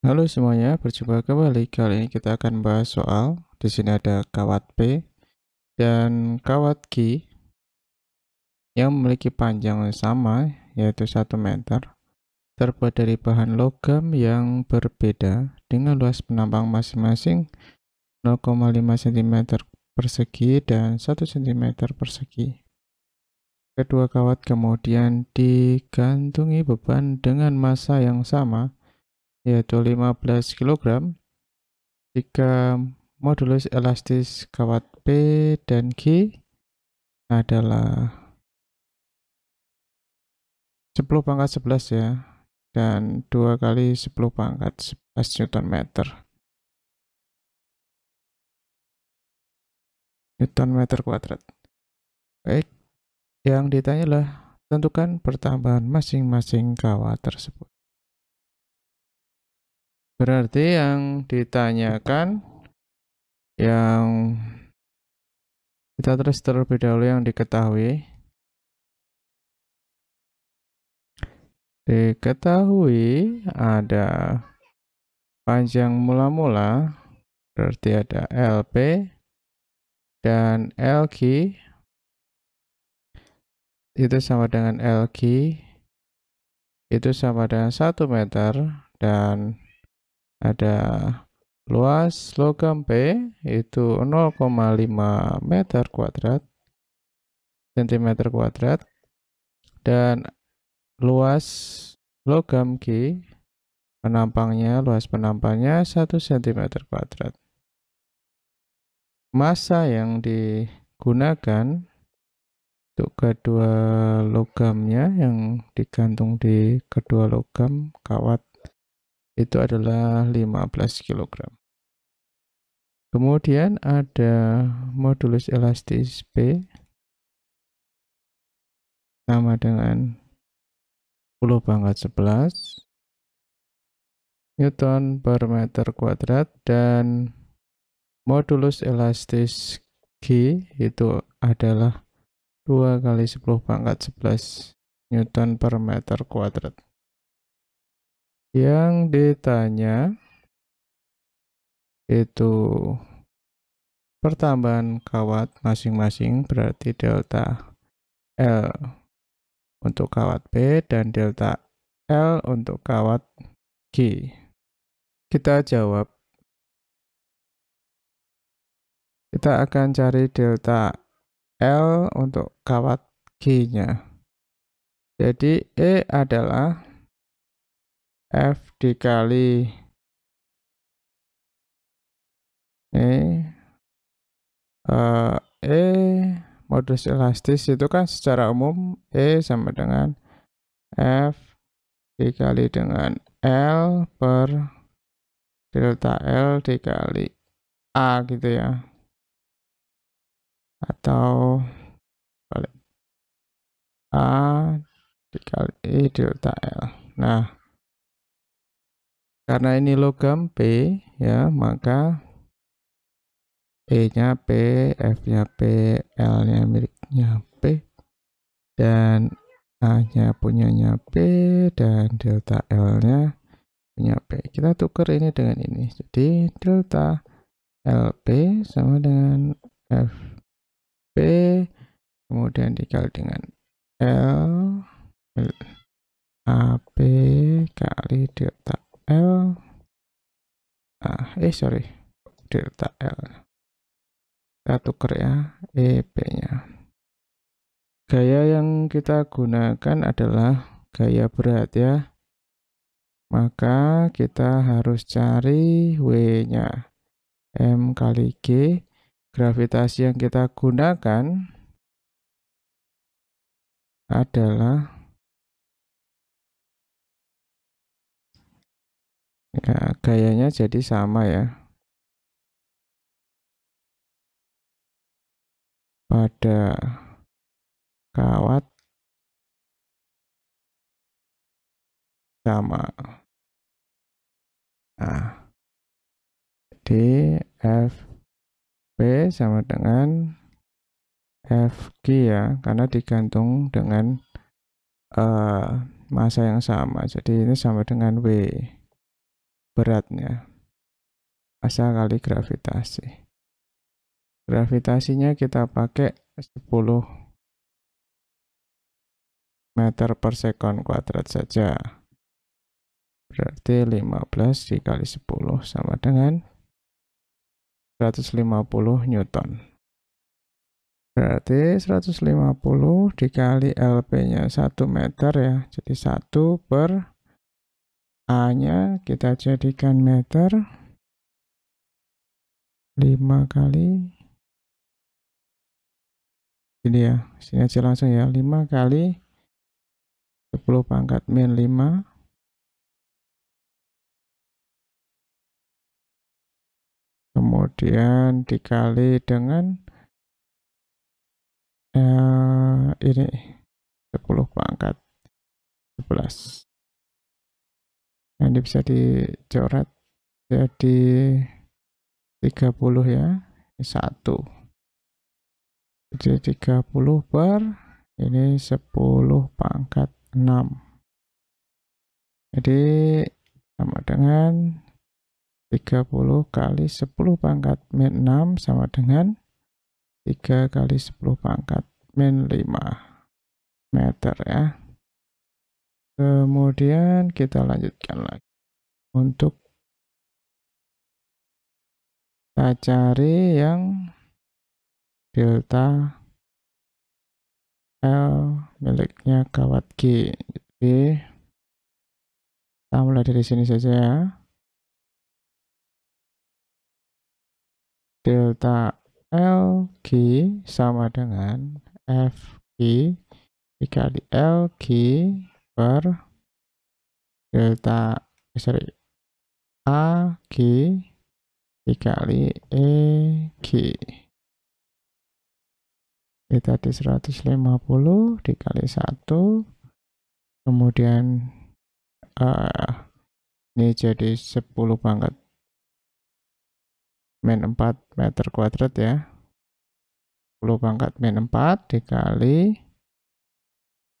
Halo semuanya, berjumpa kembali. Kali ini kita akan bahas soal di sini ada kawat P dan kawat Q yang memiliki panjang yang sama yaitu 1 meter, terbuat dari bahan logam yang berbeda dengan luas penampang masing-masing 0,5 cm persegi dan 1 cm persegi. Kedua kawat kemudian digantungi beban dengan massa yang sama yaitu 15 kg. Jika modulus elastis kawat P dan Q adalah 10⁻11 ya, dan 2 kali 10⁻11 Newton meter kuadrat. Baik, yang ditanya adalah tentukan pertambahan masing-masing kawat tersebut. Berarti yang ditanyakan yang kita tulis terlebih dahulu yang diketahui. Diketahui ada panjang mula-mula, berarti ada LP dan LQ itu sama dengan LQ itu sama dengan 1 meter, dan ada luas logam P itu 0,5 meter kuadrat centimeter kuadrat, dan luas logam Q luas penampangnya 1 cm kuadrat. Massa yang digunakan untuk kedua logamnya yang digantung di kedua logam kawat itu adalah 15 kg. Kemudian ada modulus elastis P sama dengan 10⁻11 Newton per meter kuadrat, dan modulus elastis Q itu adalah 2 kali 10⁻11 Newton per meter kuadrat. Yang ditanya itu pertambahan kawat masing-masing, berarti delta L untuk kawat P dan delta L untuk kawat Q. Kita jawab. Kita akan cari delta L untuk kawat Q-nya. Jadi E adalah F dikali E modulus elastis itu kan secara umum E sama dengan F dikali dengan L per delta L dikali A gitu ya. Atau balik, A dikali delta L. Nah, karena ini logam P ya, maka E-nya P, F-nya P, L-nya miliknya P, dan A-nya punyanya P, dan delta L-nya punya P. Kita tukar ini dengan ini. Jadi delta LP sama dengan FP, kemudian dikali dengan L AP kali delta L. Delta L. Kita tukar ya, EP-nya. Gaya yang kita gunakan adalah gaya berat ya. Maka kita harus cari W-nya. M kali G. Gravitasi yang kita gunakan adalah ya, gayanya jadi sama ya. Pada kawat sama. Nah, jadi FP sama dengan FG ya, karena digantung dengan massa yang sama. Jadi ini sama dengan W. beratnya. Massa kali gravitasi. Gravitasinya kita pakai 10 meter per sekon kuadrat saja. Berarti 15 dikali 10 sama dengan 150 Newton. Berarti 150 dikali LP-nya 1 meter ya. Jadi 1 per A-nya kita jadikan meter. 5 kali. Ini ya. Sini aja langsung ya. 5 kali 10 pangkat min 5. Kemudian dikali dengan ini 10 pangkat 11. Nah, ini bisa dicoret jadi 30 ya. Ini 1. Jadi 30 per ini 10 pangkat 6. Jadi sama dengan 30 kali 10 pangkat min 6 sama dengan 3 kali 10 pangkat min 5 meter ya. Kemudian kita lanjutkan lagi. Untuk kita cari yang delta L miliknya kawat G. Jadi kita mulai dari sini saja ya. Delta LG sama dengan FG dikali LG per delta AG dikali EG. Ini tadi 150 dikali 1. Kemudian ini jadi 10 pangkat min 4 meter kuadrat ya. 10 pangkat min 4 dikali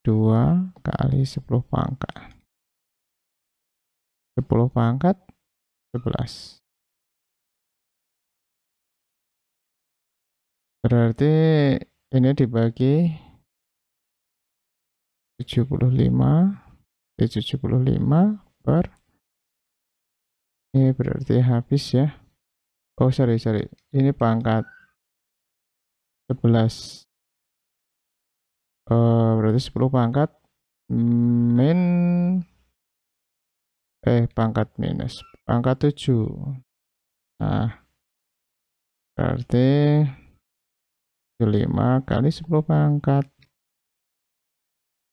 2 kali 10 pangkat 10 pangkat 11. Berarti ini dibagi 75 per ini berarti habis ya. Oh sorry ini pangkat 11. Berarti 10 pangkat min pangkat minus pangkat 7. Nah berarti 5 kali 10 pangkat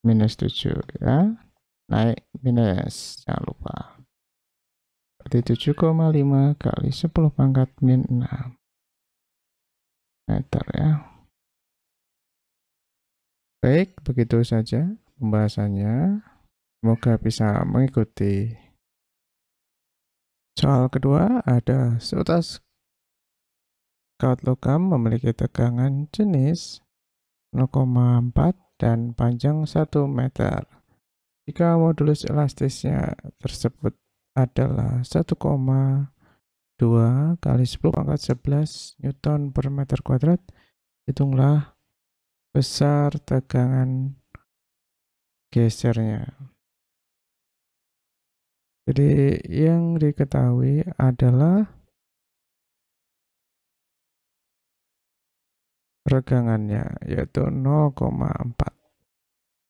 minus 7 ya. Naik minus, jangan lupa. Berarti 7,5 kali 10 pangkat min 6 meter ya. Baik, begitu saja pembahasannya. Semoga bisa mengikuti. Soal kedua ada seutas kawat logam memiliki tegangan jenis 0,4 dan panjang 1 meter. Jika modulus elastisnya tersebut adalah 1,2 kali 10 pangkat 11 Newton per meter kuadrat, hitunglah besar tegangan gesernya. Jadi yang diketahui adalah regangannya yaitu 0,4.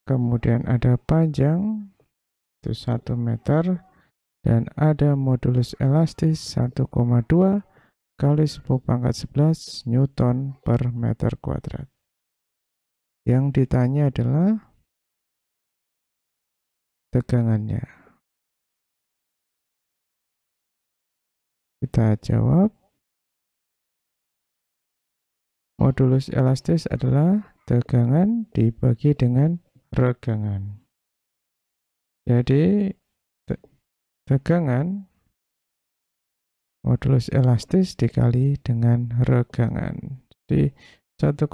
Kemudian ada panjang itu 1 meter dan ada modulus elastis 1,2 kali 10 pangkat 11 Newton per meter kuadrat. Yang ditanya adalah tegangannya. Kita jawab. Modulus elastis adalah tegangan dibagi dengan regangan. Jadi tegangan modulus elastis dikali dengan regangan. Jadi 1,2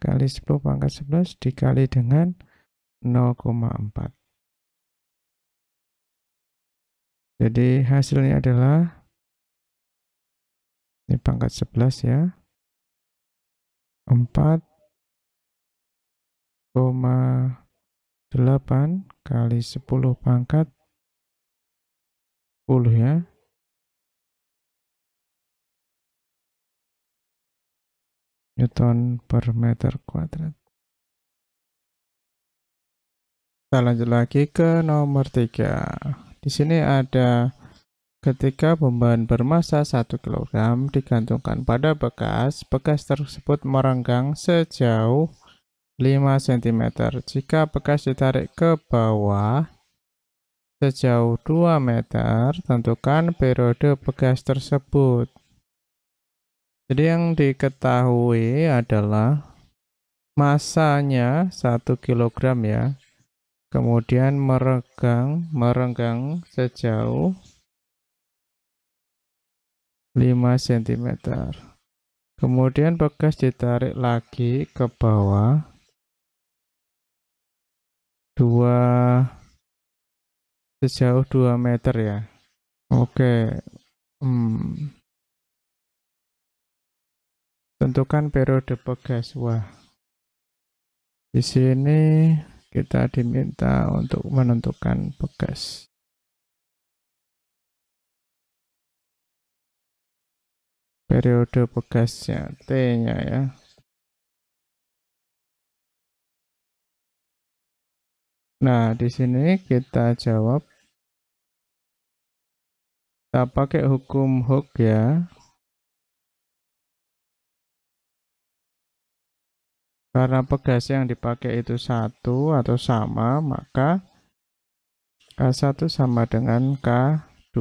kali 10 pangkat 11 dikali dengan 0,4. Jadi hasilnya adalah ini pangkat 11 ya. 4,8 kali 10 pangkat 10 ya. Newton per meter kuadrat. Kita lanjut lagi ke nomor 3. Di sini ada ketika beban bermassa 1 kg digantungkan pada bekas, bekas tersebut merenggang sejauh 5 cm. Jika bekas ditarik ke bawah sejauh 2 meter, tentukan periode bekas tersebut. Jadi yang diketahui adalah massanya 1 kg ya. Kemudian merenggang sejauh 5 cm. Kemudian bekas ditarik lagi ke bawah sejauh 2 meter ya. Oke. Tentukan periode bekas. Wah. Di sini kita diminta untuk menentukan bekas. Periode bekasnya, T-nya ya. Nah, di sini kita jawab. Kita pakai hukum Hooke ya. Karena pegas yang dipakai itu satu atau sama, maka K1 sama dengan K2.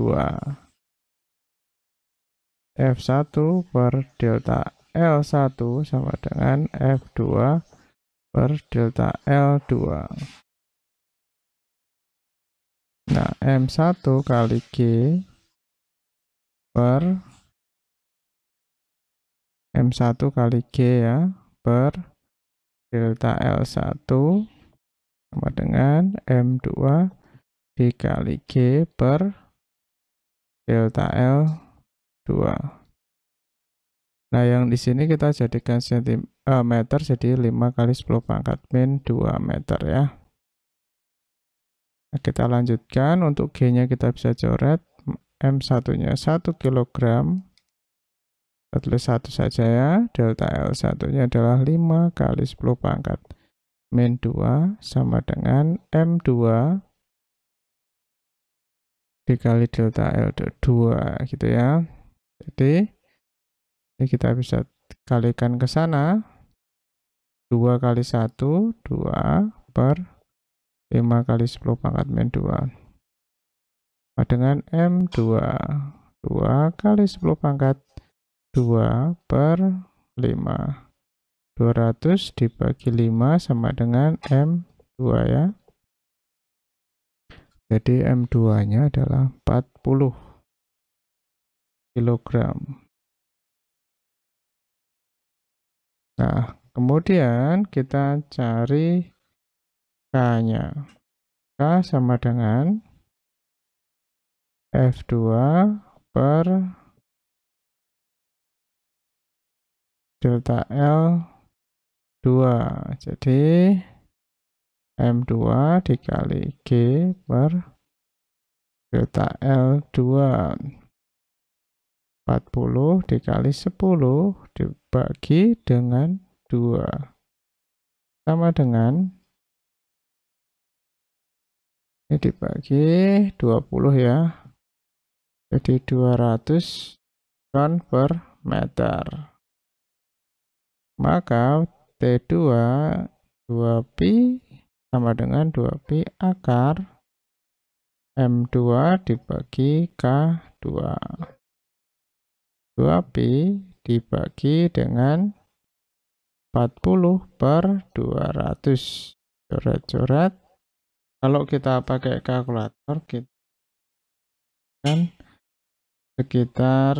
F1 per delta L1 sama dengan F2 per delta L2. Nah, M1 kali G per M1 kali G ya, per delta L1 sama dengan M2 dikali G per delta L2. Nah, yang di sini kita jadikan meter jadi 5 kali 10 pangkat min 2 meter ya. Nah, kita lanjutkan. Untuk G-nya kita bisa coret. M1-nya 1 kg. Kita tulis 1 saja ya. Delta L1-nya adalah 5 kali 10 pangkat min 2 sama dengan M2 dikali delta L2 gitu ya. Jadi ini kita bisa kalikan ke sana. 2 kali 1, 2 per 5 kali 10 pangkat min 2. Sama dengan M2. 2 kali 10 pangkat 2 per 5. 200 dibagi 5 sama dengan M2 ya. Jadi M2-nya adalah 40 kg. Nah, kemudian kita cari K-nya. K sama dengan F2 per delta L2. Jadi M2 dikali G per delta L2. 40 dikali 10 dibagi dengan 2. Sama dengan ini dibagi 20 ya. Jadi 200 ton per meter. Maka T2 2pi sama dengan 2pi akar M2 dibagi K2. 2pi dibagi dengan 40 per 200. Coret-coret. Kalau kita pakai kalkulator, kita kan sekitar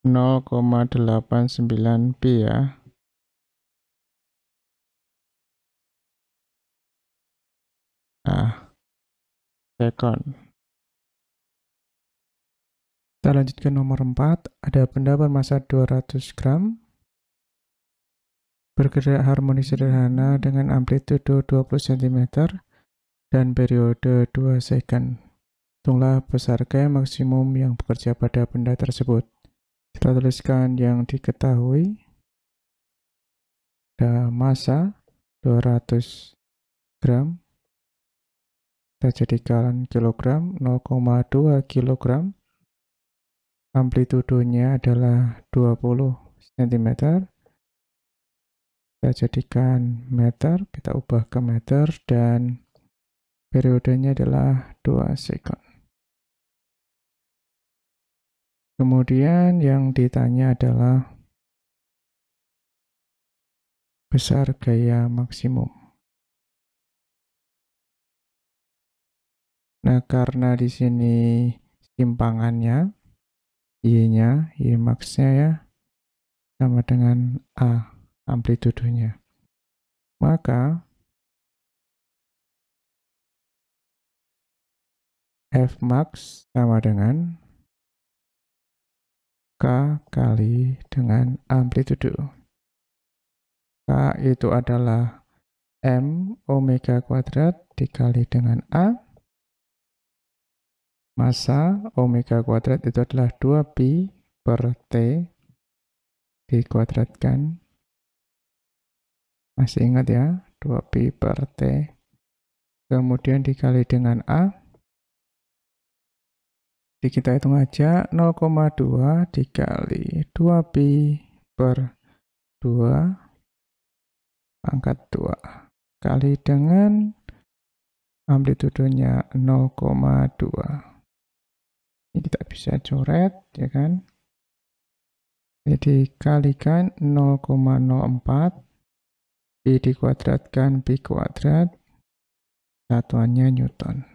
0,89 pi ya. Nah, sekon. Kita lanjutkan nomor 4. Ada benda bermassa 200 gram bergerak harmonis sederhana dengan amplitudo 20 cm dan periode 2 second. Hitunglah besar gaya maksimum yang bekerja pada benda tersebut. Kita tuliskan yang diketahui. Ada massa 200 gram. Kita jadikan kilogram, 0,2 kilogram. Amplitudonya adalah 20 cm. Kita jadikan meter, kita ubah ke meter, dan periodenya adalah 2 second. Kemudian yang ditanya adalah besar gaya maksimum. Nah, karena di sini simpangannya, Y-nya, Y max-nya ya, sama dengan A, amplitudonya. Maka F max sama dengan K kali dengan amplitudo. K itu adalah M omega kuadrat dikali dengan A. Massa omega kuadrat itu adalah 2pi per T dikuadratkan. Masih ingat ya, 2pi per T. Kemudian dikali dengan A. Jadi kita hitung aja 0,2 dikali 2pi per 2 pangkat 2 kali dengan amplitudonya 0,2. Ini kita bisa coret ya kan. Jadi kalikan 0,04 pi dikuadratkan pi kuadrat, satuannya Newton.